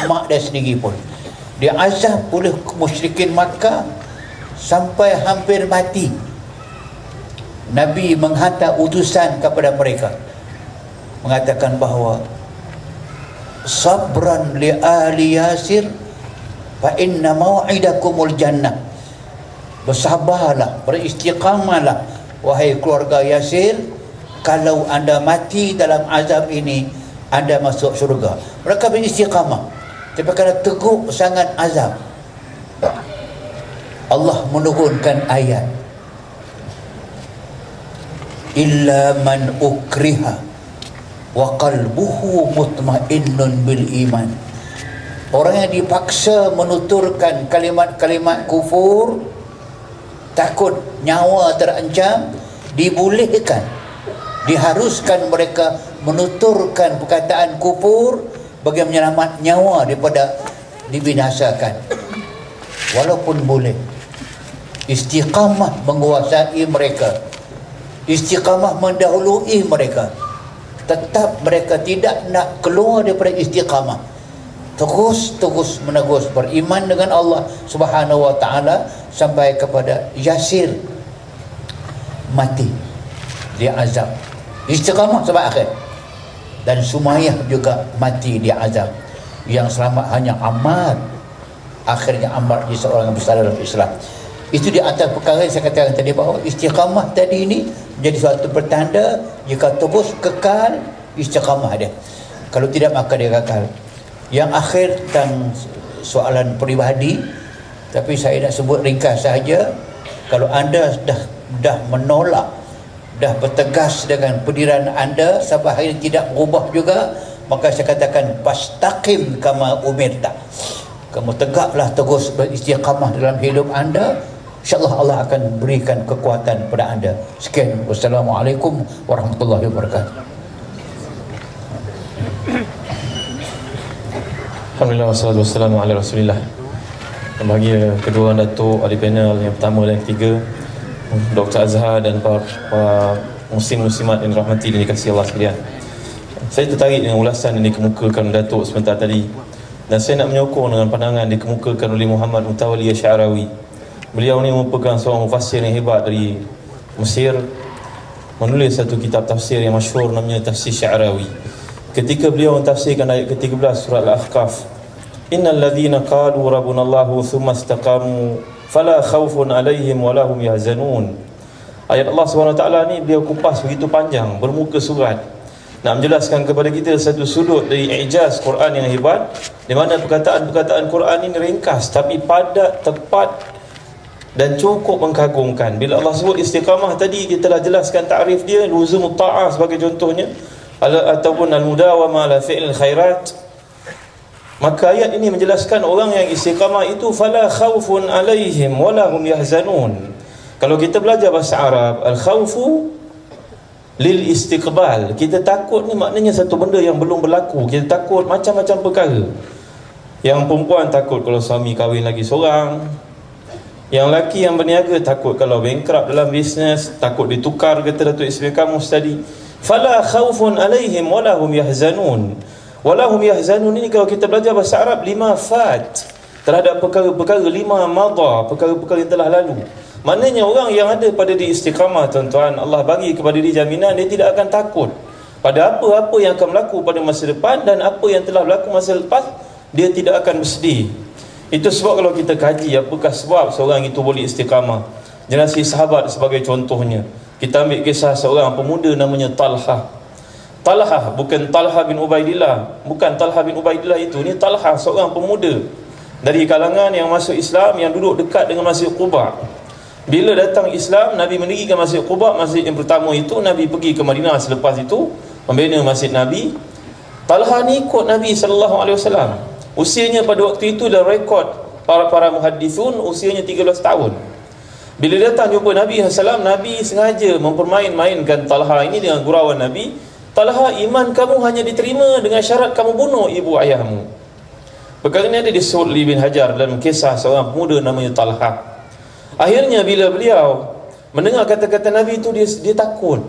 mak dia sendiri pun dia azab oleh musyrikin Makkah sampai hampir mati. Nabi menghantar utusan kepada mereka mengatakan bahawa sabran li ahli Yasir fa inna maw'idakumul jannah, bersabarlah, beristiqamahlah wahai keluarga Yasir, kalau anda mati dalam azab ini anda masuk syurga. Mereka beristiqamah, tapi kalau teguk sangat azab, Allah menurunkan ayat illa man ukriha wa qalbuhu mutmainnun bil iman. Orang yang dipaksa menuturkan kalimat-kalimat kufur, takut nyawa terancam, dibolehkan, diharuskan mereka menuturkan perkataan kufur bagi menyelamat nyawa daripada dibinasakan. Walaupun boleh, istiqamah menguasai mereka, istiqamah mendahului mereka, tetap mereka tidak nak keluar daripada istiqamah, terus menerus beriman dengan Allah Subhanahu wa ta'ala sampai kepada Yasir mati dia azab, istiqamah sampai akhir. Dan Sumayyah juga mati dia azab. Yang selamat hanya Ammar, akhirnya Ammar jadi seorang yang besar dalam Islam. Itu di atas perkara yang saya katakan tadi, bahawa istiqamah tadi ini menjadi suatu pertanda jika terus kekal istiqamah dia. Kalau tidak maka dia kekal. Yang akhir tentang soalan peribadi, tapi saya nak sebut ringkas sahaja. Kalau anda dah menolak, dah bertegas dengan pendirian anda sampai akhirnya tidak berubah juga, maka saya katakan fastaqim kama umirta. Kamu tegaklah terus beristiqamah dalam hidup anda, InsyaAllah Allah akan berikan kekuatan kepada anda. Sekian. Wassalamualaikum warahmatullahi wabarakatuh. Alhamdulillah wassalatu wassalamu ala rasulillah. Bahagia kedua Datuk, ahli panel yang pertama dan yang ketiga, Dr. Azhar dan para muslim-muslimat yang dirahmati dan dikasihi Allah sekalian. Saya tertarik dengan ulasan yang dikemukakan Datuk sebentar tadi, dan saya nak menyokong dengan pandangan dikemukakan oleh Muhammad Mutawalli Asy'arawi. Beliau ni merupakan seorang mufassir yang hebat dari Mesir, menulis satu kitab tafsir yang masyhur namanya Tafsir Sya'rawi. Ketika beliau mentafsirkan ayat ke-13 surah Al-Ahqaf, innal ladzina qalu rabbunallahu tsumma istaqamu fala khaufun 'alaihim wa lahum yahzanun. Ayat Allah SWT ni beliau kupas begitu panjang, bermuka surat, nak menjelaskan kepada kita satu sudut dari ijaz Quran yang hebat, di mana perkataan-perkataan Quran ini ringkas tapi padat, tepat dan cukup mengkagumkan. Bila Allah sebut istiqamah tadi, kita telah jelaskan ta'rif dia, luzumut ta'ah sebagai contohnya, ataupun al-mudawamah ala fi'il khairat. Maka ayat ini menjelaskan orang yang istiqamah itu fala khawfun alaihim wala hum yahzanun. Kalau kita belajar bahasa Arab, al-khawfu lil istiqbal, kita takut ni maknanya satu benda yang belum berlaku. Kita takut macam-macam perkara. Yang perempuan takut kalau suami kahwin lagi seorang, yang lelaki yang berniaga takut kalau bankrupt dalam bisnes, takut ditukar, kata Datuk Ismail Kamus tadi. Fala khawfun alaihim wala hum yahzanun. Wala hum yahzanun ini kalau kita belajar bahasa Arab, 5 fat terhadap perkara-perkara, 5 madha, perkara-perkara yang telah lalu. Maknanya orang yang ada pada diri istiqamah, tuan-tuan, Allah bagi kepada dia jaminan dia tidak akan takut pada apa-apa yang akan berlaku pada masa depan, dan apa yang telah berlaku masa lepas dia tidak akan bersedih. Itu sebab kalau kita kaji apakah sebab seorang itu boleh istiqamah, generasi sahabat sebagai contohnya, kita ambil kisah seorang pemuda namanya Talha. Talha bukan Talha bin Ubaidillah, bukan Talha bin Ubaidillah itu, ni Talha seorang pemuda dari kalangan yang masuk Islam, yang duduk dekat dengan Masjid Quba. Bila datang Islam, Nabi mendirikan Masjid Quba, masjid yang pertama itu. Nabi pergi ke Madinah selepas itu membina masjid Nabi. Talha ni ikut Nabi SAW. Usianya pada waktu itu dalam rekod para muhaddithun, usianya 13 tahun. Bila datang jumpa Nabi SAW, Nabi sengaja mempermain-mainkan Talha ini dengan gurauan Nabi. Talha, iman kamu hanya diterima dengan syarat kamu bunuh ibu ayahmu. Perkara ini ada disebut oleh Ibn Hajar dalam kisah seorang pemuda namanya Talha. Akhirnya bila beliau mendengar kata-kata Nabi itu, dia takut.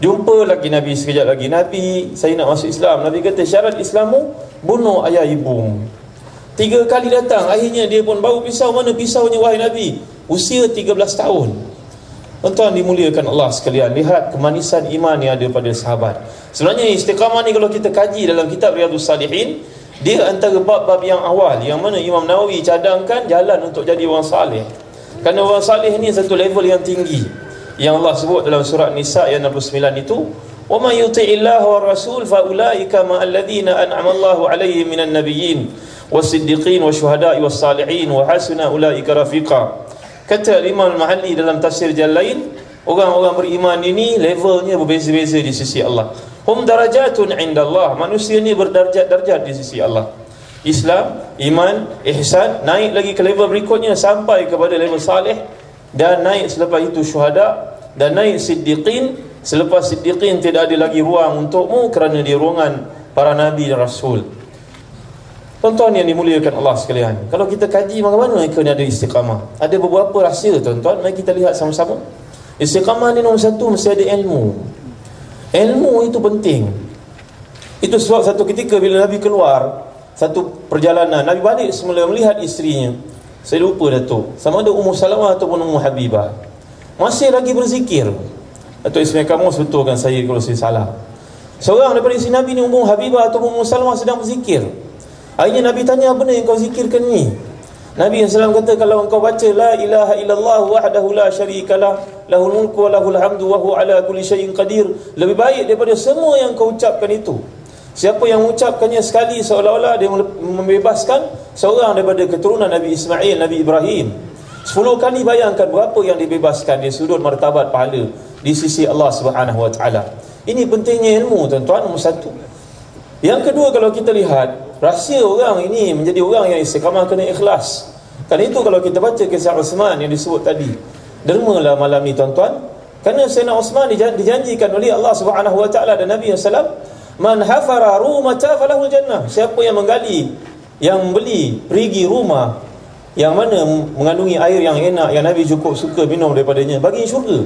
Jumpa lagi Nabi sekejap lagi. Nabi, saya nak masuk Islam. Nabi kata, syarat Islammu bunuh ayah ibumu. 3 kali datang. Akhirnya dia pun bawa pisau. Mana pisaunya wahai Nabi? Usia 13 tahun. Tuan-tuan dimuliakan Allah sekalian, lihat kemanisan iman yang ada pada sahabat. Sebenarnya istiqamah ni kalau kita kaji dalam kitab Riyadhus Salihin, dia antara bab-bab yang awal yang mana Imam Nawawi cadangkan jalan untuk jadi orang salih. Kerana orang salih ni satu level yang tinggi, yang Allah sebut dalam surah Nisa ayat 69 itu, wa may yuti'illaha war rasul fa ulaika ma'al ladzina an'ama Allahu 'alaihim minan nabiyyin was-siddiqin wasyuhada'i was-salihin wa hasuna ulaika rafiqa. Kata Imam Al-Mahalli dalam tafsir Jalain, orang-orang beriman ini levelnya berbeza-beza di sisi Allah. Hum darajatun indallah, manusia ni berdarjat-darjat di sisi Allah. Islam, iman, ihsan, naik lagi ke level berikutnya sampai kepada level salih, dan naik selepas itu syuhada, dan naik siddiqin. Selepas siddiqin tidak ada lagi ruang untukmu kerana dia ruangan para nabi dan rasul. Tuan-tuan yang dimuliakan Allah sekalian, kalau kita kaji bagaimana mereka ni ada istiqamah, ada beberapa rahsia tuan-tuan. Mari kita lihat sama-sama. Istiqamah ni nombor satu, mesti ada ilmu. Ilmu itu penting. Itu sebab satu ketika bila Nabi keluar satu perjalanan, Nabi balik semula melihat isterinya, saya lupa Datuk, sama ada Ummu Salamah ataupun Ummu Habibah, masih lagi berzikir. Datuk Ismail Kamus betulkan saya kalau saya salah. Seorang daripada isteri Nabi ni, Ummu Habibah ataupun Ummu Salamah, sedang berzikir. Akhirnya Nabi tanya, apa yang kau zikirkan ni? Nabi SAW kata, kalau engkau baca la ilaha illallah wahdahu la syarikalah lahul mulku wa lahul hamdu wa huwa ala kulli syai'in qadir, lebih baik daripada semua yang kau ucapkan itu. Siapa yang mengucapkannya sekali, seolah-olah dia membebaskan seorang daripada keturunan Nabi Ismail, Nabi Ibrahim. 10 kali bayangkan berapa yang dibebaskan di sudut martabat pahala di sisi Allah Subhanahu wa taala. Ini pentingnya ilmu tuan-tuan, nombor satu. Yang kedua, kalau kita lihat rahsia orang ini menjadi orang yang istiqamah, kena ikhlas. Kerana itu kalau kita baca kisah Uthman yang disebut tadi, dermalah malam ni tuan-tuan, kerana Sayyidina Uthman dijanjikan oleh Allah Subhanahu wa taala dan Nabi SAW, man hafara rumata falahul jannah. Siapa yang menggali, yang membeli perigi rumah yang mana mengandungi air yang enak, yang Nabi cukup suka minum daripadanya, bagi syurga.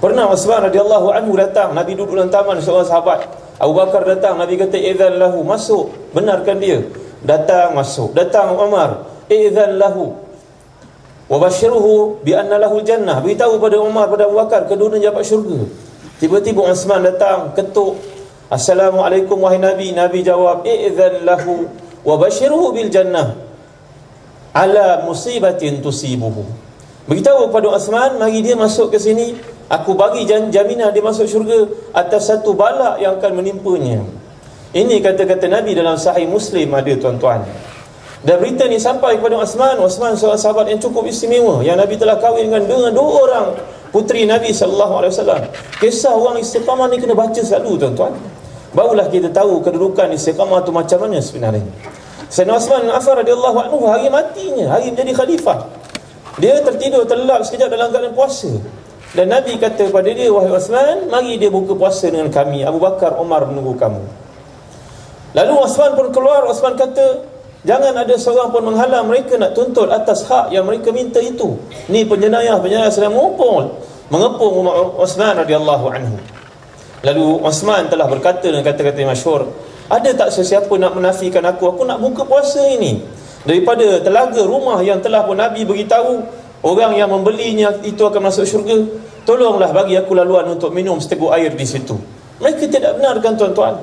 Pernah Uthman radhiyallahu anhu datang, Nabi duduk dalam taman, seorang sahabat Abu Bakar datang, Nabi kata idzan lahu, masuk, benarkan dia. Datang, masuk. Datang Umar, idzan lahu wa basyiruhu bi anna lahu jannah. Beritahu pada Umar, pada Abu Bakar, kedua-duanya dapat syurga. Tiba-tiba Uthman datang, ketuk, assalamualaikum wahai Nabi. Nabi jawab, idzan lahu wa basyiruhu bil jannah ala musibatin tusibuhu. Beritahu kepada Uthman, mari dia masuk ke sini, aku bagi jaminan dia masuk syurga atas satu bala yang akan menimpanya. Ini kata-kata Nabi dalam Sahih Muslim ada tuan-tuan. Dan berita ni sampai kepada Uthman. Uthman seorang sahabat yang cukup istimewa, yang Nabi telah kahwin dengan 2 orang puteri Nabi SAW. Kisah orang istiqamah ni kena baca selalu tuan-tuan, barulah kita tahu kedudukan istiqamah tu macam mana sebenarnya. Sayyidina Uthman bin Affan radhiyallahu anhu, hari matinya, hari menjadi khalifah, dia tertidur terlelap sekejap dalam keadaan puasa. Dan Nabi kata kepada dia, wahai Uthman, mari dia buka puasa dengan kami, Abu Bakar, Umar menunggu kamu. Lalu Uthman pun keluar. Uthman kata, jangan ada seorang pun menghalang mereka nak tuntut atas hak yang mereka minta itu. Ni penjenayah sedang mengepung Uthman radhiyallahu anhu. Lalu Uthman telah berkata dengan kata-kata yang masyhur, ada tak sesiapa nak menafikan aku nak buka puasa ini, daripada telaga rumah yang telah pun Nabi beritahu orang yang membelinya itu akan masuk syurga. Tolonglah bagi aku laluan untuk minum seteguk air di situ. Mereka tidak benarkan tuan-tuan.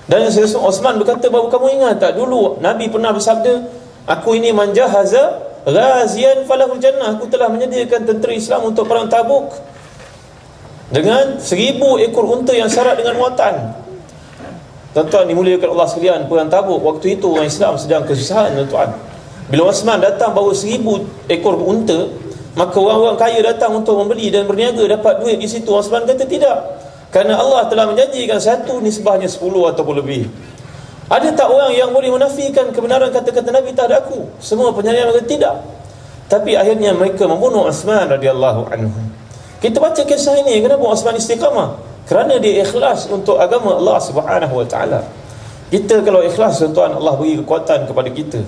Dan Uthman berkata, baru kamu ingat tak dulu Nabi pernah bersabda, aku ini man jahaza ghazian falahul jannah, aku telah menyediakan tentera Islam untuk perang Tabuk dengan 1000 ekor unta yang syarat dengan muatan. Tuan-tuan dimuliakan Allah sekalian, perang Tabuk waktu itu orang Islam sedang kesusahan tuan-tuan. Bila Uthman datang bawa 1000 ekor unta, maka orang-orang kaya datang untuk membeli dan berniaga, dapat duit di situ. Uthman kata tidak, kerana Allah telah menjanjikan satu nisbahnya 10 ataupun lebih. Ada tak orang yang boleh menafikan kebenaran kata-kata Nabi? Tak ada aku. Semua penyayang kata tidak. Tapi akhirnya mereka membunuh Uthman radhiyallahu anhu. Kita baca kisah ini, kenapa Uthman istiqamah? Kerana dia ikhlas untuk agama Allah Subhanahu wa taala. Kita kalau ikhlas tuan-tuan, Allah beri kekuatan kepada kita.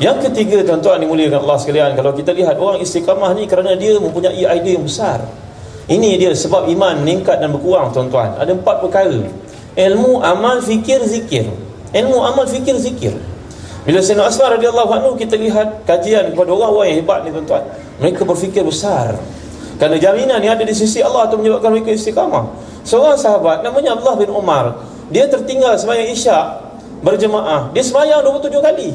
Yang ketiga tuan-tuan dimuliakan Allah sekalian, kalau kita lihat orang istiqamah ni kerana dia mempunyai idea yang besar. Ini dia sebab iman meningkat dan berkurang, tuan-tuan. Ada 4 perkara: ilmu, amal, fikir, zikir. Ilmu, amal, fikir, zikir. Bila Sayyidina Osman radhiyallahu anhu, kita lihat kajian kepada orang-orang yang hebat ni, tuan-tuan. Mereka berfikir besar, kerana jaminan yang ada di sisi Allah itu menyebabkan mereka istiqamah. Seorang sahabat namanya Abdullah bin Umar, dia tertinggal sembahyang Isyak berjemaah. Dia sembahyang 27 kali.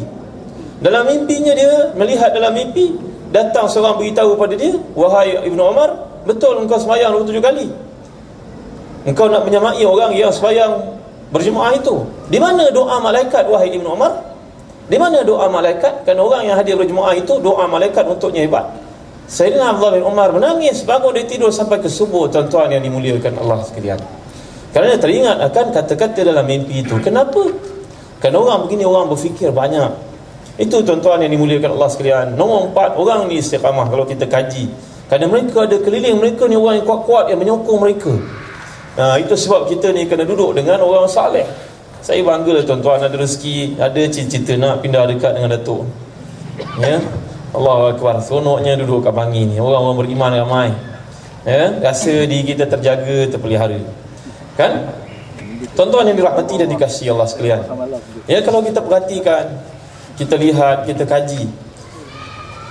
Dalam mimpinya, dia melihat dalam mimpi, datang seorang beritahu pada dia, "Wahai Ibnu Umar, betul engkau sembahyang 27 kali. Engkau nak menyamai orang yang sembahyang berjemaah itu. Di mana doa malaikat, wahai Ibnu Umar? Di mana doa malaikat?" Kerana orang yang hadir berjemaah itu, doa malaikat untuknya hebat. Sayyidina Abdullah bin Umar menangis bangun dari tidur sampai ke subuh, tuan-tuan yang dimuliakan Allah sekalian. Kerana teringat akan kata-kata dalam mimpi itu. Kenapa? Kerana orang begini, orang berfikir banyak. Itu, tuan-tuan yang dimuliakan Allah sekalian. Nombor 4, orang ni istiqamah kalau kita kaji. Kerana mereka ada keliling mereka ni orang yang kuat-kuat yang menyokong mereka. Itu sebab kita ni kena duduk dengan orang saleh. Saya bangga, tuan-tuan, ada rezeki, ada cita-cita nak pindah dekat dengan Datuk. Ya, Allah Akbar, seronoknya duduk kat Bangi ni. Orang-orang beriman ramai. Ya, rasa diri kita terjaga, terpelihara. Kan? Tuan-tuan yang dirahmati dan dikasihi Allah sekalian. Ya, kalau kita perhatikan, kita lihat, kita kaji,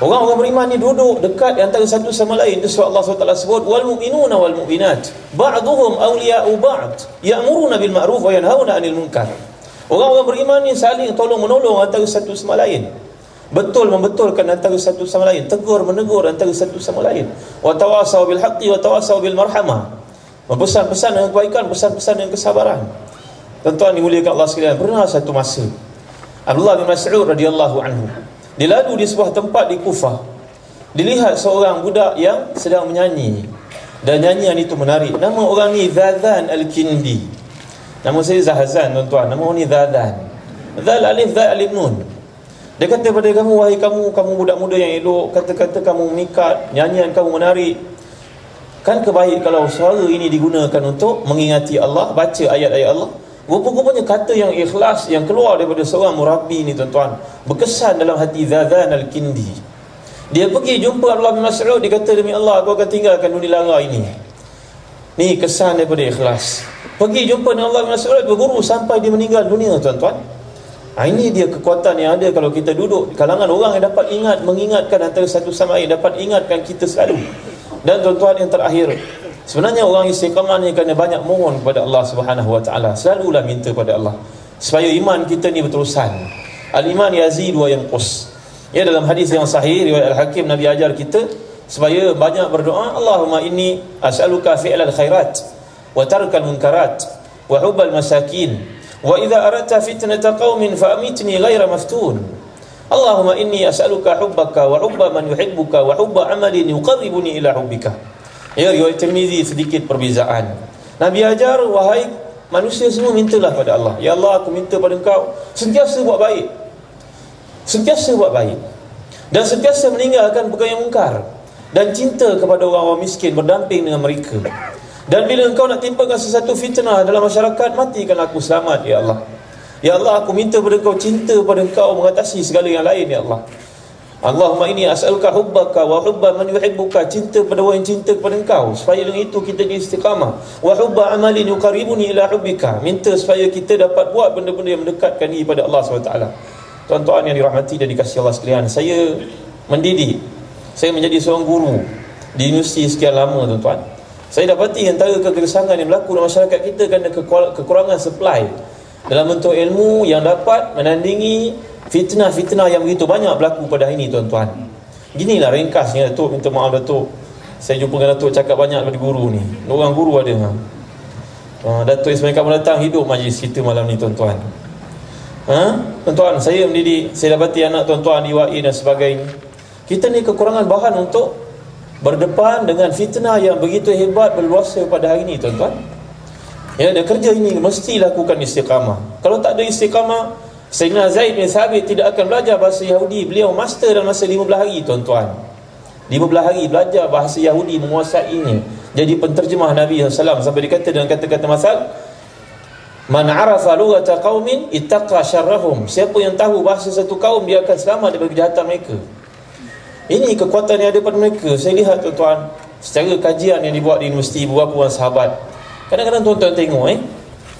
orang-orang beriman ni duduk dekat antara satu sama lain. Itu sebab Allah SWT sebut, "Wal mu'minuna wal mu'minat ba'duhum awliya'u ba'd ya'muruna bil ma'ruf wa yanhauna 'anil munkar." Orang-orang beriman ni saling tolong-menolong antara satu sama lain. Betul membetulkan antara satu sama lain, tegur menegur antara satu sama lain. Wa tawasaw bil haqqi wa tawasaw bil marhamah. Berpesan-pesan dengan kebaikan, pesan-pesan dengan kesabaran. Tuan-tuan dimuliakan Allah sekalian, pernah satu masa Abdullah bin Mas'ud radhiyallahu anhu, dia lalu di sebuah tempat di Kufah. Dilihat seorang budak yang sedang menyanyi, dan nyanyian itu menarik. Nama orang ni Zadhan Al-Kindi. Nama saya Zahazan, tuan-tuan. Nama orang ni Zadhan. Zal alif, Zal alif nun. Dia kata pada kamu, wahai kamu budak muda yang elok, kata-kata kamu mengikat, nyanyian kamu menarik. Kan kebaik kalau suara ini digunakan untuk mengingati Allah, baca ayat-ayat Allah. Rupa-rupanya kata yang ikhlas yang keluar daripada seorang murabbi ni, tuan-tuan, berkesan dalam hati Zadhan Al-Kindi. Dia pergi jumpa Abdullah bin Mas'ud. Dia kata, "Demi Allah, aku akan tinggalkan dunia lara ini." Ni kesan daripada ikhlas. Pergi jumpa dengan Abdullah bin Mas'ud, berguru sampai dia meninggal dunia, tuan-tuan. Ini dia kekuatan yang ada kalau kita duduk di kalangan orang yang dapat mengingatkan antara satu sama lain, dapat ingatkan kita selalu. Dan tuan-tuan, yang terakhir, sebenarnya orang istiqamah ni kena banyak mohon kepada Allah Subhanahu Wa Taala. Selalulah minta pada Allah supaya iman kita ni berterusan. Al-iman yazid wa yanqus. Ya, dalam hadis yang sahih riwayat Al-Hakim, Nabi ajar kita supaya banyak berdoa, "Allahumma inni as'aluka fi'lal khairat wa tarkal munkarat wa hubbal masakin wa idza aradta fitnata qaumin fa'amitni ghaira maftun. Allahumma inni as'aluka hubbaka wa hubba man yuhibbuka wa hubba amalin yuqarribuni ila hubbika." Ya, riwayat Tirmizi sedikit perbezaan. Nabi ajar, wahai manusia semua, mintalah pada Allah. Ya Allah, aku minta pada engkau sentiasa buat baik, sentiasa buat baik, dan sentiasa meninggalkan perkara yang mungkar, dan cinta kepada orang-orang miskin, berdamping dengan mereka. Dan bila engkau nak timpakan sesuatu fitnah dalam masyarakat, matikan aku selamat, ya Allah. Ya Allah, aku minta pada engkau cinta pada engkau mengatasi segala yang lain, ya Allah. Allahumma inni as'aluka hubbaka wa hubba man yuhibbuka, cinta pada orang yang cinta kepada engkau, supaya dengan itu kita di istiqamah. Wa hubba amalin yuqarribuni ila hubbika, minta supaya kita dapat buat benda-benda yang mendekatkan diri pada Allah SWT. Tuan-tuan yang dirahmati dan dikasihi Allah sekalian, saya mendidik, saya menjadi seorang guru di universiti sekian lama, tuan-tuan. Saya dapati antara kegelisahan yang berlaku dalam masyarakat kita kerana kekurangan supply dalam bentuk ilmu yang dapat menandingi fitnah-fitnah yang begitu banyak berlaku pada hari ini, tuan-tuan. Ginilah ringkasnya, Datuk. Minta maaf, Datuk, saya jumpa dengan Datuk cakap banyak daripada guru ni. Orang guru ada. Datuk Ismail kamu datang hidup majlis kita malam ni, tuan-tuan. Tuan-tuan, saya mendidik, saya dapati anak tuan-tuan di UAE dan sebagainya. Kita ni kekurangan bahan untuk berdepan dengan fitnah yang begitu hebat berluasa pada hari ini, tuan-tuan. Ya, dan kerja ini mesti lakukan istiqamah. Kalau tak ada istiqamah, Sayyidina Zaid bin Thabit tidak akan belajar bahasa Yahudi. Beliau master dalam masa 15 hari, tuan-tuan. 15 hari belajar bahasa Yahudi, menguasainya, jadi penterjemah Nabi SAW. Sampai dikata dengan kata-kata masal, "Man arafa lughata qaumin ittaqa syarrahum." Siapa yang tahu bahasa satu kaum, dia akan selamat daripada kejahatan mereka. Ini kekuatan yang ada pada mereka. Saya lihat, tuan-tuan, secara kajian yang dibuat di universiti beberapa orang sahabat, kadang-kadang tuan-tuan tengok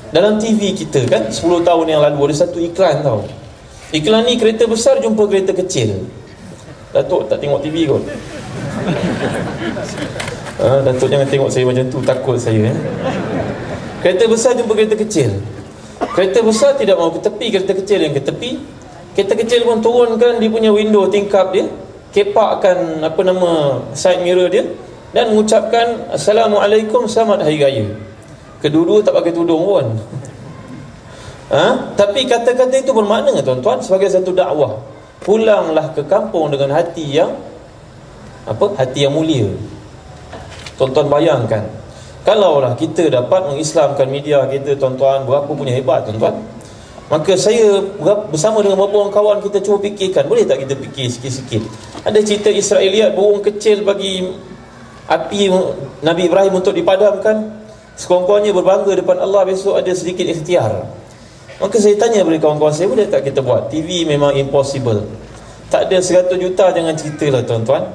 dalam TV kita kan 10 tahun yang lalu ada satu iklan tau. Iklan ni kereta besar jumpa kereta kecil. Datuk tak tengok TV kot. Datuk jangan tengok saya macam tu, takut saya. Kereta besar jumpa kereta kecil. Kereta besar tidak mau ke tepi, kereta kecil yang ke tepi. Kereta kecil pun turunkan dia punya window tingkap dia, kepakkan side mirror dia, dan mengucapkan Assalamualaikum, selamat hari raya. Kedua-dua tak pakai tudung pun. Tapi kata-kata itu bermakna tuan-tuan sebagai satu dakwah. Pulanglah ke kampung dengan hati yang hati yang mulia. Tuan-tuan bayangkan, kalaulah kita dapat mengislamkan media kita tuan-tuan, berapa punya hebat tuan-tuan. Maka saya bersama dengan beberapa orang kawan kita cuba fikirkan, boleh tak kita fikir sikit-sikit. Ada cerita Israeliat burung kecil bagi api Nabi Ibrahim untuk dipadamkan. Sekurang-kurangnya berbangga depan Allah, besok ada sedikit ikhtiar. Maka saya tanya kepada kawan-kawan saya, boleh tak kita buat? TV memang impossible. Tak ada 100 juta, jangan ceritalah tuan-tuan.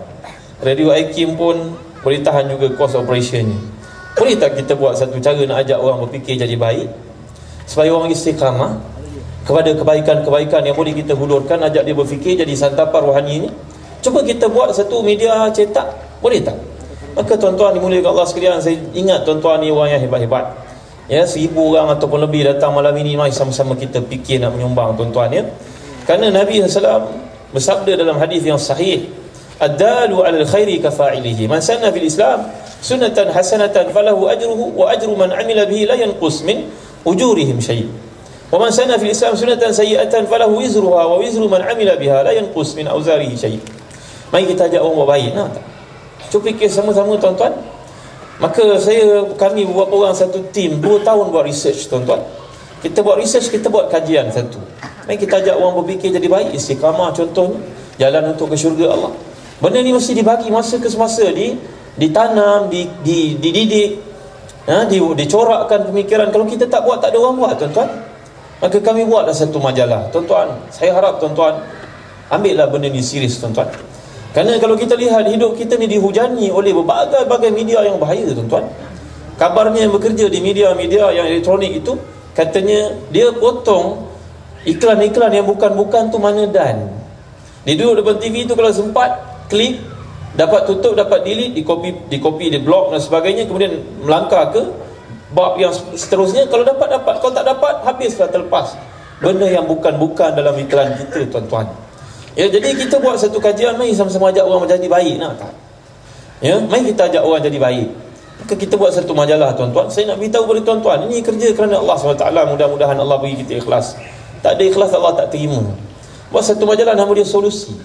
Radio IKIM pun boleh tahan juga cost operationnya. Boleh tak kita buat satu cara nak ajak orang berfikir jadi baik, supaya orang istiqamah kepada kebaikan-kebaikan yang boleh kita hulurkan, ajak dia berfikir jadi santapan rohaninya. Cuba kita buat satu media cetak, boleh tak? Maka tuan-tuan dimuliakan Allah sekalian, saya ingat tuan-tuan ni orang yang hebat-hebat. 1000 orang ataupun lebih datang malam ini, mari sama-sama kita fikir nak menyumbang tuan-tuan ya. Kerana Nabi SAW bersabda dalam hadis yang sahih, ad-dalu 'alal khairi kafa'ilihi, man sanna fil Islam sunnatan hasanatan falahu ajruhu wa ajru man 'amila bihi la yanqus min ujurihim syai'. Wa man sanna fil Islam sunnatan sayyi'atan falahu wizruha wa wizru man 'amila biha la yanqus min auzarihi syai'. Mari kita ajak orang buat baik, nak tak? Cuba fikir sama-sama tuan-tuan. Maka kami beberapa orang satu tim 2 tahun buat research tuan-tuan. Kita buat research, kita buat kajian satu. Mari kita ajak orang berfikir jadi baik, istiqamah contohnya, jalan untuk ke syurga Allah. Benda ni mesti dibagi masa ke semasa, ditanam, dididik, dicorakkan pemikiran. Kalau kita tak buat, tak ada orang buat tuan-tuan. Maka kami buatlah satu majalah. Tuan-tuan, saya harap tuan-tuan ambillah benda ni serius tuan-tuan. Kerana kalau kita lihat hidup kita ni dihujani oleh berbagai-bagai media yang bahaya tuan-tuan. Kabarnya yang bekerja di media-media yang elektronik itu, katanya dia potong iklan-iklan yang bukan-bukan tu mana dan. Dia duduk depan TV tu, kalau sempat klik, dapat tutup, dapat delete, di copy, di block dan sebagainya, kemudian melangkah ke bab yang seterusnya. Kalau dapat, kalau tak dapat, habislah, terlepas benda yang bukan-bukan dalam iklan kita tuan-tuan. Ya, jadi kita buat satu kajian, mari sama-sama ajak orang menjadi baik, nak tak? Ya, mari kita ajak orang jadi baik. Maka kita buat satu majalah tuan-tuan. Saya nak beritahu kepada tuan-tuan, ini kerja kerana Allah SWT. Mudah-mudahan Allah bagi kita ikhlas. Tak ada ikhlas, Allah tak terima. Buat satu majalah, nama dia Solusi.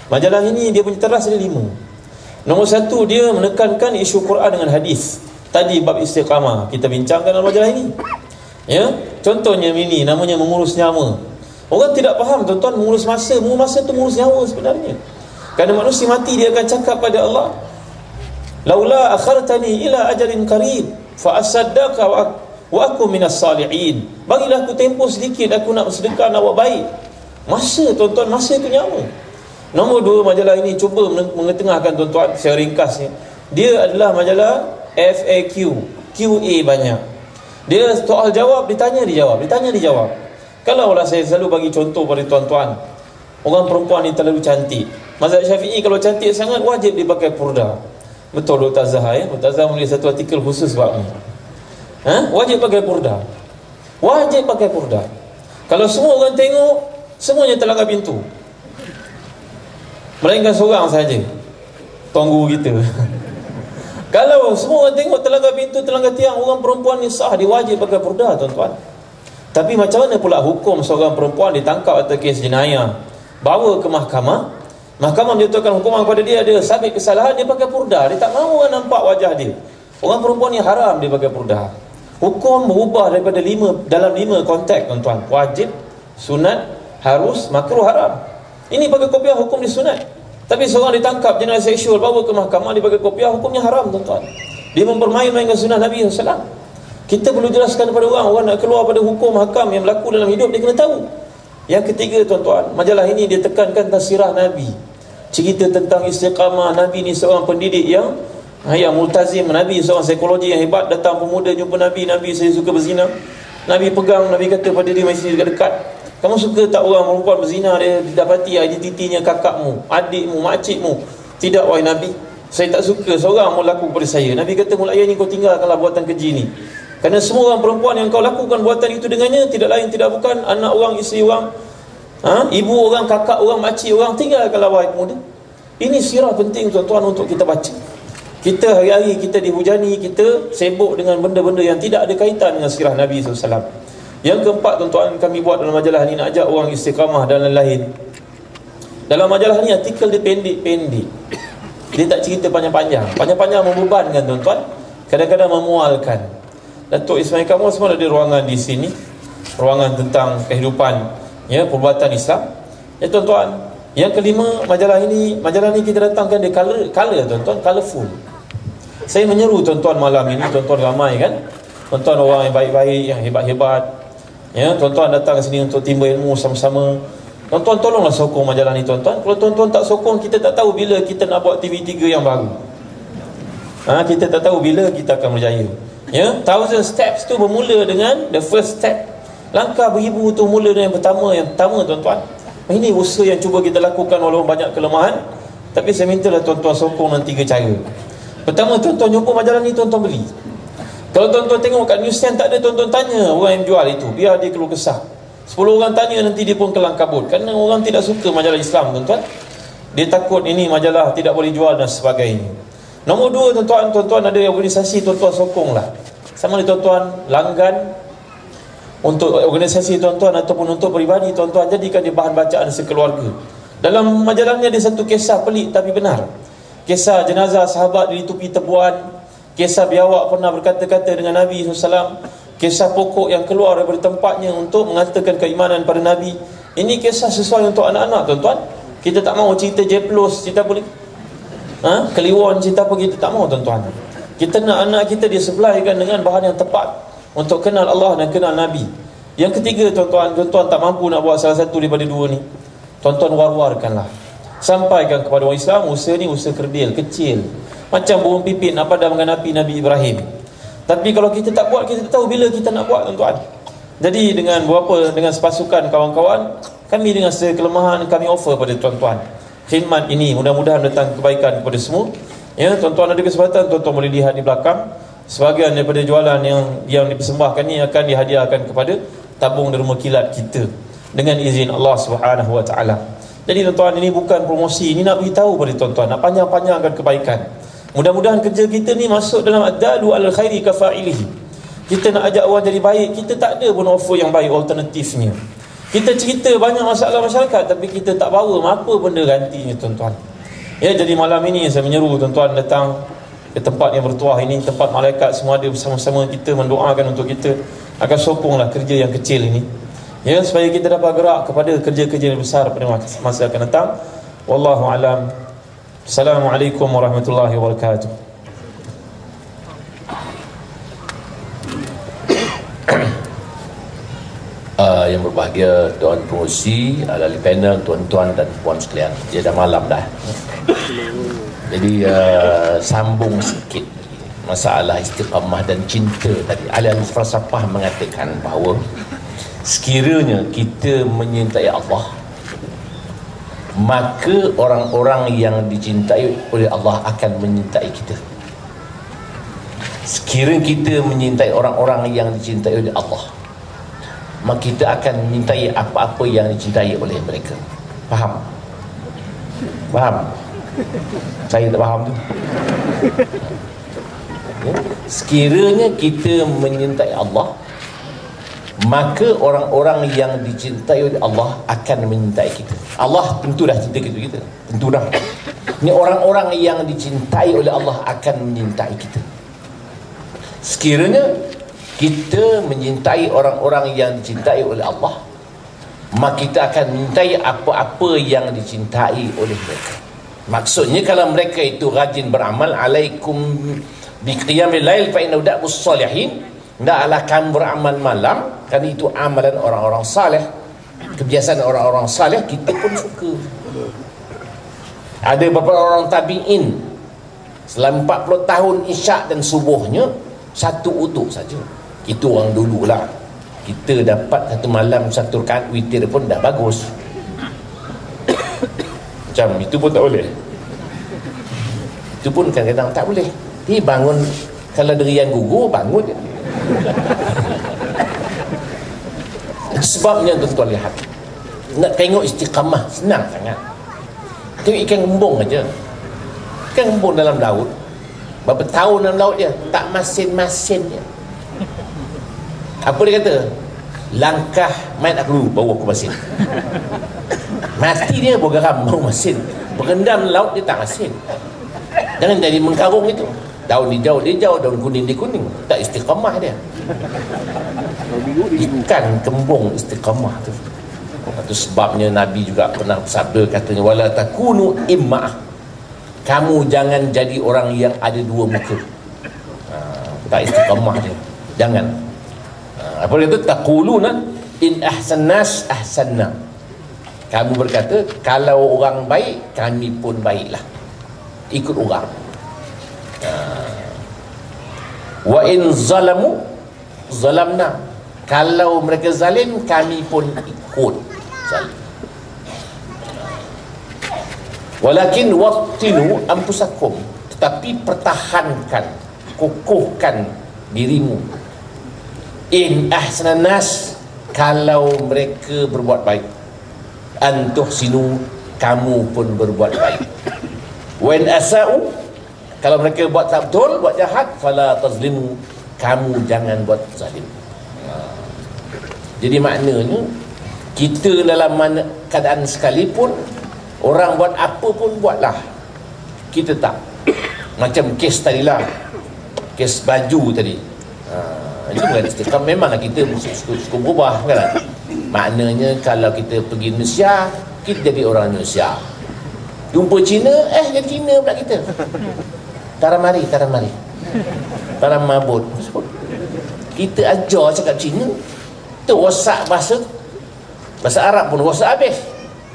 Majalah ini dia punya teras ada 5. Nombor 1, dia menekankan isu Quran dengan hadis. Tadi bab istiqamah kita bincangkan dalam majalah ini. Ya, contohnya ini namanya mengurus nyawa. Orang tidak faham tuan-tuan, mengurus masa tu mengurus nyawa sebenarnya. Kerana manusia mati, dia akan cakap pada Allah, laula akhartani ila ajalin qarib fa asaddaqa wa aku minas salihin. Bagilah aku tempoh sedikit, aku nak bersedekah, nak buat baik. Masa tuan-tuan, masa itu nyawa. Nombor 2, majalah ini cuba mengetengahkan tuan-tuan secara ringkasnya. Dia adalah majalah FAQ, QA banyak. Dia soal jawab, ditanya dijawab. Kalaulah saya selalu bagi contoh pada tuan-tuan, orang perempuan ni terlalu cantik. Mazhab Syafi'i kalau cantik sangat wajib dipakai purda. Betul Dr. Zahar ya? Dr. Zahar menulis satu artikel khusus sebab ni. Wajib pakai purda. Wajib pakai purda. Kalau semua orang tengok, semuanya terlanggar pintu. Melainkan seorang saja, tuan guru kita. Kalau semua orang tengok terlanggar pintu, terlanggar tiang, orang perempuan ni sah, dia wajib pakai purda tuan-tuan. Tapi macam mana pula hukum seorang perempuan ditangkap atas kes jenayah, bawa ke mahkamah, mahkamah menjatuhkan hukuman kepada dia, dia sabit kesalahan, dia pakai purda. Dia tak mahu orang nampak wajah dia. Orang perempuan ni haram dia pakai purda. Hukum berubah daripada dalam 5 konteks tuan-tuan. Wajib, sunat, harus, makruh, haram. Ini pakai kopiah hukum di sunat. Tapi seorang ditangkap jenayah seksual, bawa ke mahkamah, dia pakai kopiah, hukumnya haram tuan-tuan. Dia mempermain-mainkan sunnah Nabi SAW. Kita perlu jelaskan kepada orang nak keluar pada hukum hakam yang berlaku dalam hidup, dia kena tahu. Yang ketiga tuan-tuan, majalah ini dia tekankan tentang sirah Nabi. Cerita tentang istiqamah. Nabi ni seorang pendidik yang Yang multazim, Nabi seorang psikologi yang hebat, datang pemuda jumpa Nabi, Nabi saya suka berzina. Nabi pegang, Nabi kata pada dia masih dekat-dekat, kamu suka tak orang perempuan berzina, dia didapati identitinya kakakmu, adikmu, makcikmu? Tidak wahai Nabi, saya tak suka seorang mau laku kepada saya. Nabi kata, mulai ni kau tinggalkanlah buatan keji ni, kerana semua orang perempuan yang kau lakukan buatan itu dengannya tidak lain tidak bukan anak orang, isteri orang, ibu orang, kakak orang, makcik orang. Tinggalkanlah wahai pemuda. Ini sirah penting tuan-tuan untuk kita baca. Kita hari-hari kita dihujani, kita sibuk dengan benda-benda yang tidak ada kaitan dengan sirah Nabi SAW. Yang keempat tuan-tuan, kami buat dalam majalah ni, nak ajak orang istiqamah dan lain-lain. Dalam majalah ni artikel dia pendek-pendek, dia tak cerita panjang-panjang. Panjang-panjang membebankan tuan-tuan, kadang-kadang memualkan. Datuk Ismail Kamal semua ada ruangan di sini, ruangan tentang kehidupan, ya, perbuatan Islam. Ya tuan-tuan, yang kelima, majalah ni kita datangkan dia color tuan-tuan, colourful. Saya menyeru tuan-tuan malam ini, tuan-tuan ramai kan, tuan-tuan orang yang baik-baik, yang hebat-hebat, ya, tuan-tuan datang ke sini untuk timba ilmu sama-sama. Tuan-tuan tolonglah sokong majalah ni tuan-tuan. Kalau tuan-tuan tak sokong, kita tak tahu bila kita nak buat TV3 yang baru. Kita tak tahu bila kita akan berjaya. Ya, 1000 steps tu bermula dengan the first step. Langkah beribu tu mula dengan yang pertama tuan-tuan. Ini usaha yang cuba kita lakukan walaupun banyak kelemahan, tapi saya mintalah tuan-tuan sokong dengan 3 cara. Pertama, tuan-tuan jumpa majalah ni, tuan-tuan beli. Kalau tuan-tuan tengok kat newsstand tak ada, tuan-tuan tanya orang yang jual itu, biar dia keluh kesah. 10 orang tanya, nanti dia pun kelang kabut. Kerana orang tidak suka majalah Islam tuan-tuan. Dia takut ini majalah tidak boleh jual dan sebagainya. Nombor 2 tuan-tuan ada organisasi, tuan-tuan sokonglah. Sama ada tuan-tuan langgan untuk organisasi tuan-tuan ataupun untuk peribadi, tuan-tuan jadikan dia bahan bacaan sekeluarga. Dalam majalahnya ada satu kisah pelik tapi benar. Kisah jenazah sahabat ditupi tebuan, kisah biawak pernah berkata-kata dengan Nabi SAW, kisah pokok yang keluar daripada tempatnya untuk mengatakan keimanan pada Nabi. Ini kisah sesuai untuk anak-anak tuan-tuan. Kita tak mahu cerita jeplos, cerita boleh kliwon, cerita apa, kita tak mahu tuan-tuan. Kita nak anak kita disebelahkan dengan bahan yang tepat untuk kenal Allah dan kenal Nabi. Yang ketiga tuan-tuan tak mampu nak buat salah satu daripada 2 ni, tuan-tuan war-warkanlah, sampaikan kepada orang Islam. Usaha ni usaha kerdil, kecil, macam burung pipit nak padamkan api Nabi Ibrahim. Tapi kalau kita tak buat, kita tak tahu bila kita nak buat tuan-tuan. Jadi dengan sepasukan kawan-kawan kami, dengan sekelemahan kami offer pada tuan-tuan khidmat ini. Mudah-mudahan datang kebaikan kepada semua. Ya, tuan-tuan ada kesempatan, tuan-tuan boleh lihat di belakang. Sebahagian daripada jualan yang dipersembahkan ni akan dihadiahkan kepada tabung derma kilat kita dengan izin Allah Subhanahu Wa Taala. Jadi tuan-tuan, ini bukan promosi, ini nak beritahu pada tuan-tuan, nak panjang-panjangkan kebaikan. Mudah-mudahan kerja kita ni masuk dalam ad-dalu alal khairi kafa'ilihi. Kita nak ajak orang jadi baik, kita tak ada pun offer yang baik alternatifnya. Kita cerita banyak masalah masyarakat, tapi kita tak bawa apa benda gantinya tuan-tuan. Ya, jadi malam ini saya menyeru tuan-tuan datang ke tempat yang bertuah ini, tempat malaikat semua ada bersama-sama kita, mendoakan untuk kita akan sokonglah kerja yang kecil ini, ya, supaya kita dapat gerak kepada kerja-kerja yang besar pada masa akan datang. Wallahu alam. Assalamualaikum warahmatullahi wabarakatuh. Yang berbahagia Tuan Pengerusi, ahli panel, tuan-tuan dan puan sekalian, dia dah malam dah. Jadi sambung sikit masalah istiqamah dan cinta tadi. Ahli-ahli falsafah mengatakan bahawa sekiranya kita menyintai Allah, maka orang-orang yang dicintai oleh Allah akan menyintai kita. Sekiranya kita menyintai orang-orang yang dicintai oleh Allah, maka kita akan menyintai apa-apa yang dicintai oleh mereka. Faham? Faham? Saya tak faham tu. Sekiranya kita menyintai Allah, maka orang-orang yang dicintai oleh Allah akan menyintai kita. Allah tentu dah cinta kita. Tentu dah. Ini orang-orang yang dicintai oleh Allah akan menyintai kita. Sekiranya kita menyintai orang-orang yang dicintai oleh Allah, maka kita akan menyintai apa-apa yang dicintai oleh mereka. Maksudnya kalau mereka itu rajin beramal, alaikum biqiyamil lail fa innahu da'bus salihin, hendaklah kamu beramal malam, kerana itu amalan orang-orang saleh, kebiasaan orang-orang saleh, kita pun suka. Ada beberapa orang tabi'in Selama 40 tahun isyak dan subuhnya satu utuk saja. Itu orang dulu lah. Kita dapat satu malam satu rakaat witir pun dah bagus. Macam itu pun tak boleh. Itu pun kadang-kadang tak boleh. Dia bangun, kalau derian gugur, bangun je. Sebabnya tuan-tuan lihat, nak tengok istiqamah senang sangat. Tengok ikan gembung aja. Ikan gembung dalam laut, berapa tahun dalam laut dia, tak masin-masin dia. Apa dia kata? Langkah main aku dulu, baru aku masin. Mati dia baru garam, baru masin. Berendam laut dia tak masin. Jangan jadi mengkarung itu. Daun hijau dia hijau, daun kuning dia kuning. Tak istiqamah dia. Ikan kembung istiqamah tu. Itu sebabnya Nabi juga pernah bersabda, katanya, wala takunu imma'ah. Kamu jangan jadi orang yang ada dua muka. Tak istiqamah dia. Jangan. Apa dia kata? Taquluna in ahsannas ahsanna. Kamu berkata, kalau orang baik, kami pun baiklah. Ikut orang. Wa in zalamu zalamna. Kalau mereka zalim, kami pun ikut zalim. Walakin wattinu anfusakum. Tetapi pertahankan, kukuhkan dirimu. In ahsanan nas, kalau mereka berbuat baik, antuhsinu, kamu pun berbuat baik. When asa'u, kalau mereka buat tak betul, buat jahat, fala tazlimu, kamu jangan buat zalim. Jadi maknanya, kita dalam mana keadaan sekalipun, orang buat apa pun buatlah, kita tak. Macam kes tadilah, kes baju tadi. Itu bukan istiqamah. Memanglah kita suka berubah kan? Maknanya kalau kita pergi Indonesia, kita jadi orang Indonesia. Jumpa Cina, jadi Cina pula kita. Taram mari Taram mabut. Kita ajar cakap Cina, tu rosak bahasa Arab pun rosak habis.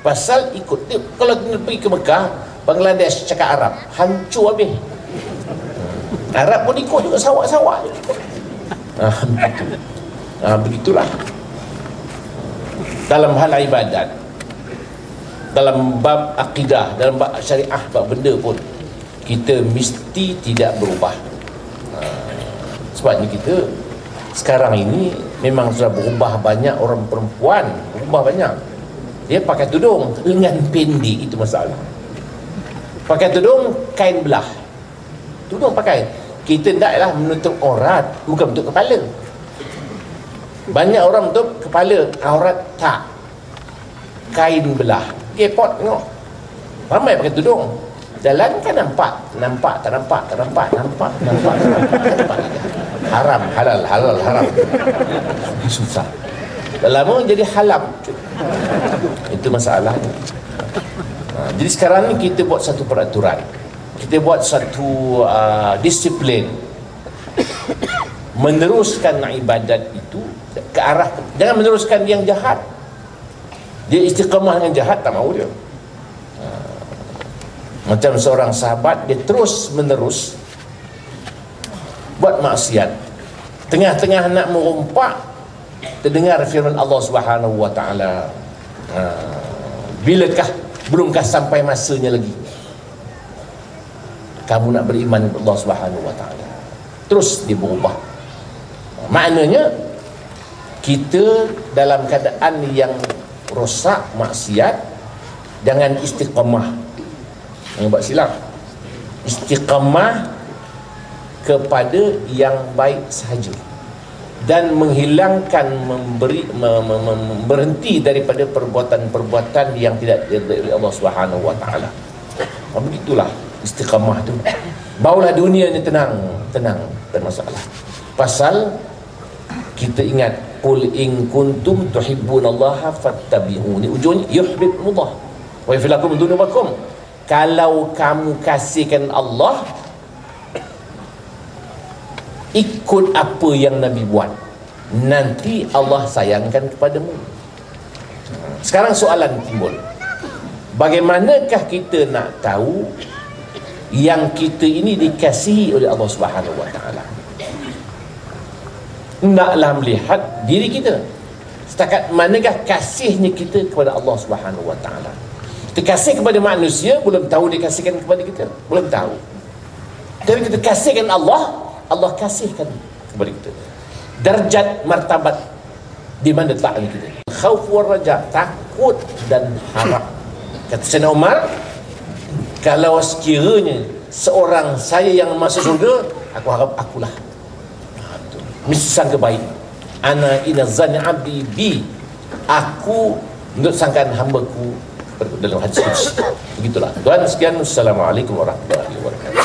Pasal ikut dia. Kalau kita pergi ke Mekah, Bangladesh cakap Arab, hancur habis. Arab pun ikut juga, sawak-sawak je ikut. Begitulah dalam hal ibadat, dalam bab akidah, dalam bab syariah, bab benda pun kita mesti tidak berubah. Sebabnya kita sekarang ini memang sudah berubah banyak. Orang perempuan berubah banyak. Dia pakai tudung lengan pendek, itu masalah. Pakai tudung kain belah, tudung pakai. Kita taklah menutup aurat, bukan menutup kepala. Banyak orang menutup kepala, aurat tak. Kain belah, kepot tengok. Ramai pakai tudung. Jalan kan nampak, tak nampak. Haram, halal, haram. Susah. Dah lama jadi halam. Itu masalahnya. Jadi sekarang ni kita buat satu peraturan. Kita buat satu disiplin, meneruskan ibadat itu ke arah, jangan meneruskan yang jahat. Dia istiqamah dengan jahat, tak mahu dia. Macam seorang sahabat, dia terus menerus buat maksiat. Tengah-tengah nak merompak, terdengar firman Allah Subhanahu wa taala, bilakah, belumkah sampai masanya lagi kamu nak beriman kepada Allah Subhanahu wa taala? Terus dia berubah. Maknanya kita dalam keadaan yang rosak, maksiat, jangan istiqamah. Yang buat silap. Istiqamah kepada yang baik sahaja, dan menghilangkan, berhenti daripada perbuatan-perbuatan yang tidak diridai oleh Allah Subhanahu wa taala. Begitulah istiqamah tu. Barulah dunia ni tenang, tak masalah. Pasal kita ingat, qul in kuntum tuhibbunallaha fattabi'uni, ujungnya yuhibbukumullah wa yaghfir lakum dzunubakum. Kalau kamu kasihkan Allah, ikut apa yang Nabi buat, nanti Allah sayangkan kepadamu. Sekarang soalan timbul, bagaimanakah kita nak tahu yang kita ini dikasihi oleh Allah Subhanahu wa taala. Naklah melihat diri kita, setakat manakah kasihnya kita kepada Allah Subhanahu wa taala. Kita kasih kepada manusia, belum tahu dia kasihkan kepada kita, belum tahu. Tapi kita kasihkan Allah, Allah kasihkan kepada kita. Darjat martabat di mana letaknya kita. Khauf wal raja, takut dan harap. Kata Sayyidina Umar, kalau sekiranya seorang saya yang masuk surga, aku harap akulah. Mesti sangka baik. Ana ina zanni abdi bi, aku menurut sangkaan hambaku dalam hadis qudsi. Begitulah. Tuan sekian, assalamualaikum warahmatullahi wabarakatuh.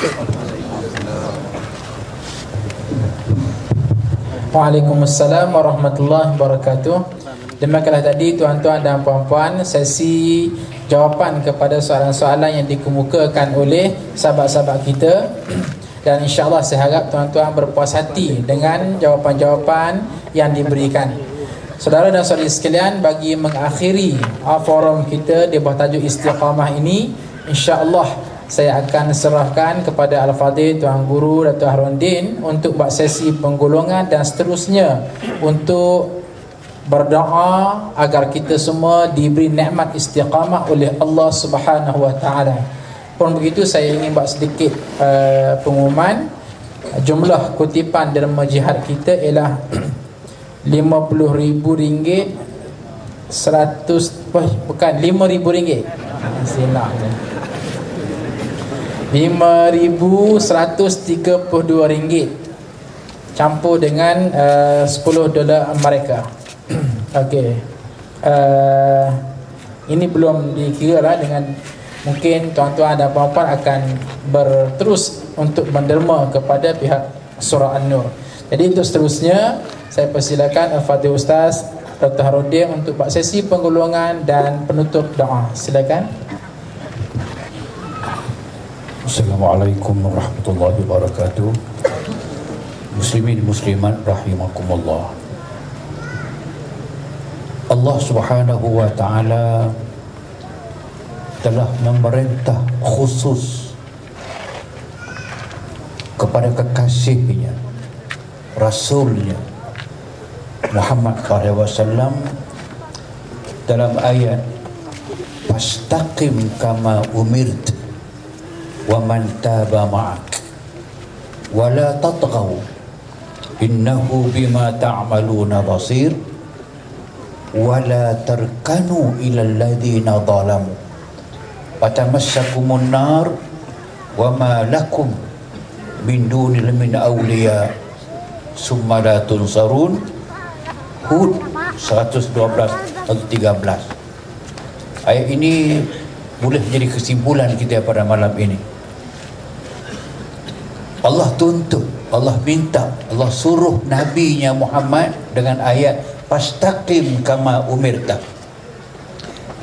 Waalaikumsalam warahmatullahi wabarakatuh. Demikianlah tadi tuan-tuan dan puan-puan sesi jawapan kepada soalan-soalan yang dikemukakan oleh sahabat-sahabat kita. Dan insyaAllah saya harap tuan-tuan berpuas hati dengan jawapan-jawapan yang diberikan. Saudara dan saudari sekalian, bagi mengakhiri forum kita di bawah tajuk Istiqamah ini, insyaAllah saya akan serahkan kepada Al-Fadhil Tuan Guru Dato' Harundin untuk buat sesi penggolongan dan seterusnya untuk berdoa agar kita semua diberi nikmat istiqamah oleh Allah Subhanahu wa taala. Pun begitu, saya ingin buat sedikit pengumuman. Jumlah kutipan derma jihad kita ialah RM50,000, 100 bukan RM5,000. Silap. RM5,132 campur dengan $10 Amerika. Okey. Ini belum dikira lah, dengan mungkin tuan-tuan dan puan-puan akan berterus untuk menderma kepada pihak Surah An-Nur. Jadi untuk seterusnya saya persilakan Al-Fadhil Ustaz Dr. Harundin untuk buat sesi penggolongan dan penutup doa. Silakan. Assalamualaikum warahmatullahi wabarakatuh. Muslimin muslimat rahimakumullah. Allah Subhanahu wa taala telah memerintah khusus kepada kekasihnya, Rasulnya Muhammad SAW dalam ayat fastaqim kama umirt wa man taba ma'ak wa la tatghaw innahu bima ta'maluna basir wa la tarkanu ila alladhina zalamu fatamassakumun nar wa ma lakum min dunil min awliya summa la tunsarun. Hud 112 atau 13. Ayat ini boleh menjadi kesimpulan kita pada malam ini. Allah tuntut, Allah minta, Allah suruh Nabi-Nya Muhammad dengan ayat fastaqim kama umirta.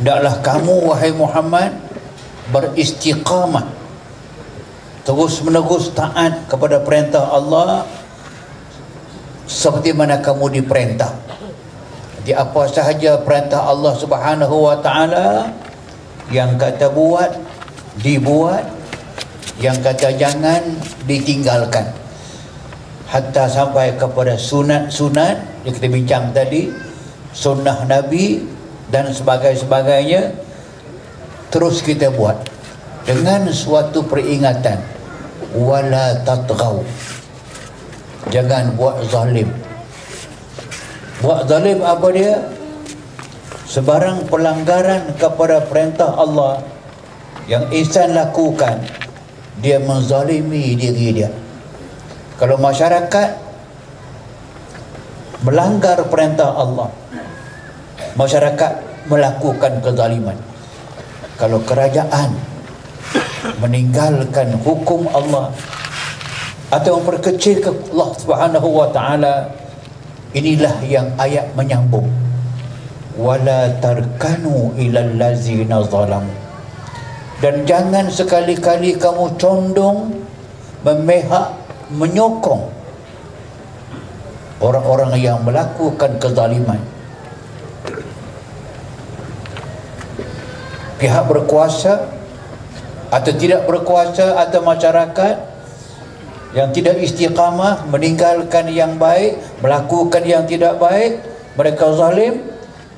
Hendaklah kamu wahai Muhammad beristiqamah, terus menerus taat kepada perintah Allah seperti mana kamu diperintah. Di apa sahaja perintah Allah Subhanahu wa taala, yang kata buat dibuat, yang kata jangan ditinggalkan, hatta sampai kepada sunat-sunat yang kita bincang tadi, sunnah Nabi dan sebagainya, terus kita buat dengan suatu peringatan, wala tatghaw, jangan buat zalim. Buat zalim apa dia? Sebarang pelanggaran kepada perintah Allah yang insan lakukan, dia menzalimi diri dia. Kalau masyarakat melanggar perintah Allah, masyarakat melakukan kezaliman. Kalau kerajaan meninggalkan hukum Allah atau memperkecil ke Allah Subhanahu wa taala, inilah yang ayat menyambung, wala tarkanu ilal ladzina zalamu, dan jangan sekali-kali kamu condong, memihak, menyokong orang-orang yang melakukan kezaliman. Pihak berkuasa atau tidak berkuasa, atau masyarakat yang tidak istiqamah, meninggalkan yang baik, melakukan yang tidak baik, mereka zalim.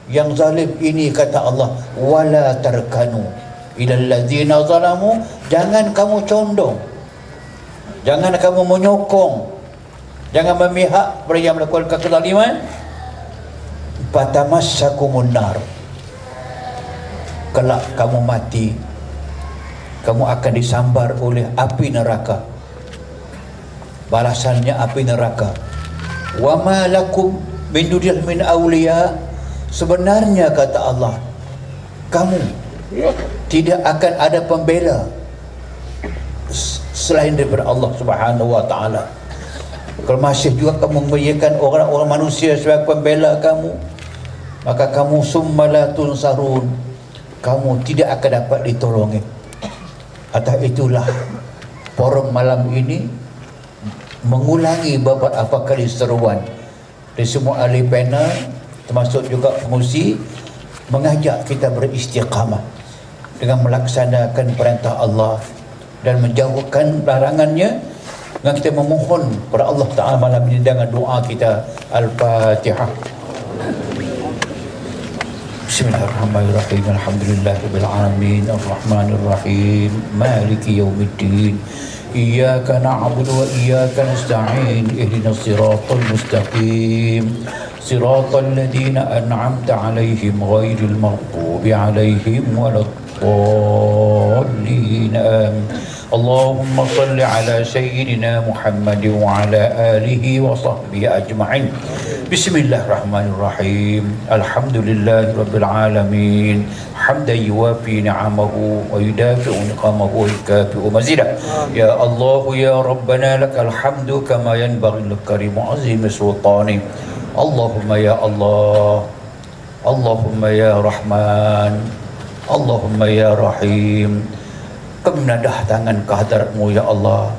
Yang zalim ini, kata Allah, wala tarkanu ilal ladzina zalamu, jangan kamu condong, jangan kamu menyokong, jangan memihak pada yang melakukan kezaliman. Fatamassakumun nar, kelak kamu mati, kamu akan disambar oleh api neraka. Balasannya api neraka. Wa ma lakum min dunil min awliya, sebenarnya kata Allah, kamu tidak akan ada pembela selain daripada Allah Subhanahu wa taala. Kalau masih juga kamu menjadikan orang-orang manusia sebagai pembela kamu, maka kamu summa tunsarun, kamu tidak akan dapat ditolongi. Atas itulah forum malam ini mengulangi beberapa kali seruan dari semua ahli panel, termasuk juga pengurusi, mengajak kita beristiqamah dengan melaksanakan perintah Allah dan menjauhkan larangannya, dengan kita memohon kepada Allah Ta'ala malam ini dengan doa kita. Al-Fatihah. Bismillahirrahmanirrahim. Alhamdulillahirabbil alamin, arrahmanir rahim, maliki yaumiddin, iyyaka na'budu wa iyyaka nasta'in, ihdinas siratal mustaqim, siratal ladzina an'amta 'alaihim ghairil maghdubi 'alaihim waladdallin. Allahumma salli ala sayyidina Muhammad wa ala alihi wa sahbihi ajma'in. Bismillahirrahmanirrahim. Alhamdulillahi rabbil alamin, hamdan yuwafi ni'amahu wa yudafi'u niqamahu wa yukafi'u mazidah. Ya Allah ya Rabbana lakal hamdu kama yanbaghi likarimu azimi sultani. Allahumma ya Allah, Allahumma ya Rahman, Allahumma ya Rahim. Kami menadah tangan ke hadirat-Mu ya Allah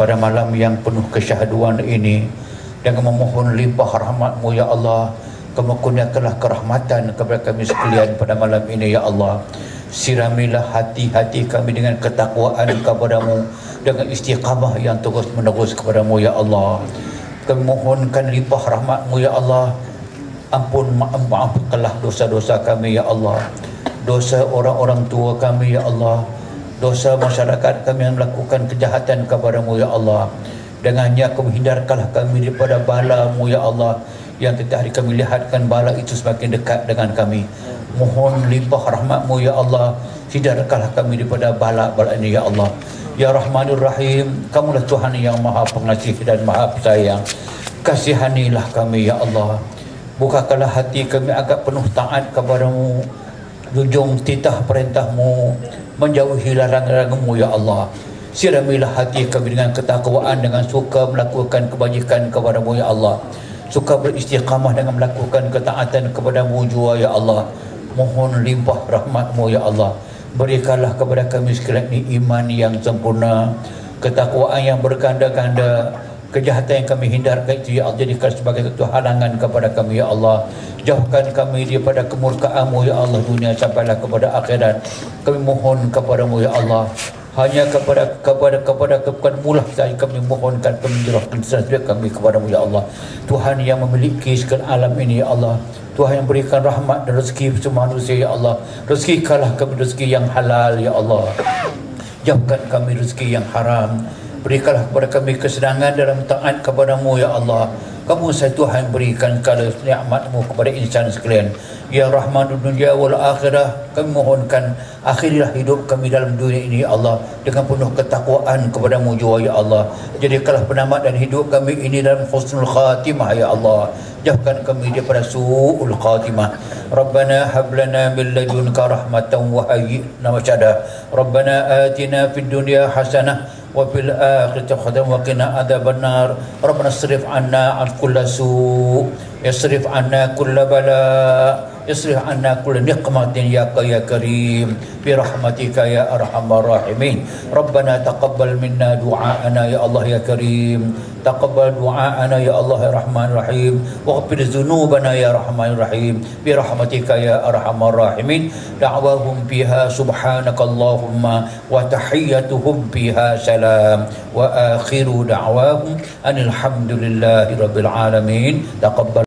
pada malam yang penuh kesyahduan ini, dengan memohon limpah rahmat-Mu ya Allah. Kamu kurniakanlah kerahmatan kepada kami sekalian pada malam ini ya Allah. Siramilah hati-hati kami dengan ketakwaan kepada-Mu, dengan istiqamah yang terus menerus kepada-Mu ya Allah. Kami mohonkan limpah rahmat-Mu ya Allah. Maafkanlah dosa-dosa kami ya Allah, dosa orang-orang tua kami ya Allah, dosa masyarakat kami yang melakukan kejahatan kepada-Mu ya Allah. Dengannya Kau hindarkanlah kami daripada bala-Mu ya Allah, yang setiap hari kami lihatkan bala itu semakin dekat dengan kami. Mohon limpah rahmat-Mu ya Allah, hindarkanlah kami daripada bala-bala ini ya Allah. Ya Rahmanur Rahim, Kamulah Tuhan yang Maha Pengasih dan Maha Penyayang. Kasihanilah kami ya Allah. Bukakanlah hati kami agak penuh taat kepada-Mu, junjung titah perintah-Mu, menjauhi larangan-larangan-Mu ya Allah. Siramilah hati kami dengan ketakwaan, dengan suka melakukan kebajikan kepada-Mu ya Allah, suka beristiqamah dengan melakukan ketaatan kepada-Mu jua ya Allah. Mohon limpah rahmat-Mu ya Allah. Berikanlah kepada kami sekalian ini iman yang sempurna, ketakwaan yang berganda-ganda. Kejahatan yang kami hindarkan itu ya Allah, jadikan sebagai satu halangan kepada kami ya Allah. Jauhkan kami daripada kemurkaan-Mu ya Allah, dunia sampailah kepada akhirat. Kami mohon kepada-Mu ya Allah, hanya kepada-Mu lah saja kami mohonkan, kami menyerahkan sesuatu kami kepada-Mu ya Allah. Tuhan yang memiliki segala alam ini ya Allah, Tuhan yang berikan rahmat dan rezeki semua manusia ya Allah. Rezekikanlah kami rezeki yang halal ya Allah, jauhkan kami rezeki yang haram. Berikanlah kepada kami kesenangan dalam taat kepada-Mu ya Allah. Kamu saya Tuhan berikan segala nikmat-Mu kepada insan sekalian. Ya Rahmanul dunia wal akhirah, kami mohonkan akhirilah hidup kami dalam dunia ini ya Allah dengan penuh ketakwaan kepada-Mu jua ya Allah. Jadikanlah penamat dan hidup kami ini dalam husnul khatimah ya Allah. Jauhkan kami daripada su'ul khatimah. Rabbana hablana min ladunka rahmatan wa hayyina masyada. Rabbana atina fid dunya hasanah wa fil akhirati hasanah wa qina adzabannar. Rabbana isrif 'anna 'an kulli su', yasrif 'anna kulla bala. اصرف عنا كل نقمة يا كريم برحمتك يا أرحم الراحمين ربنا تقبل منا دعاءنا يا الله يا كريم تقبل دعاءنا يا الله يا رحمن الرحيم واغفر ذنوبنا يا رحمن الرحيم برحمتك يا أرحم الراحمين دعواهم فيها سبحانك اللهم وتحيتهم فيها سلام وآخر دعواهم أن الحمد لله رب العالمين تقبل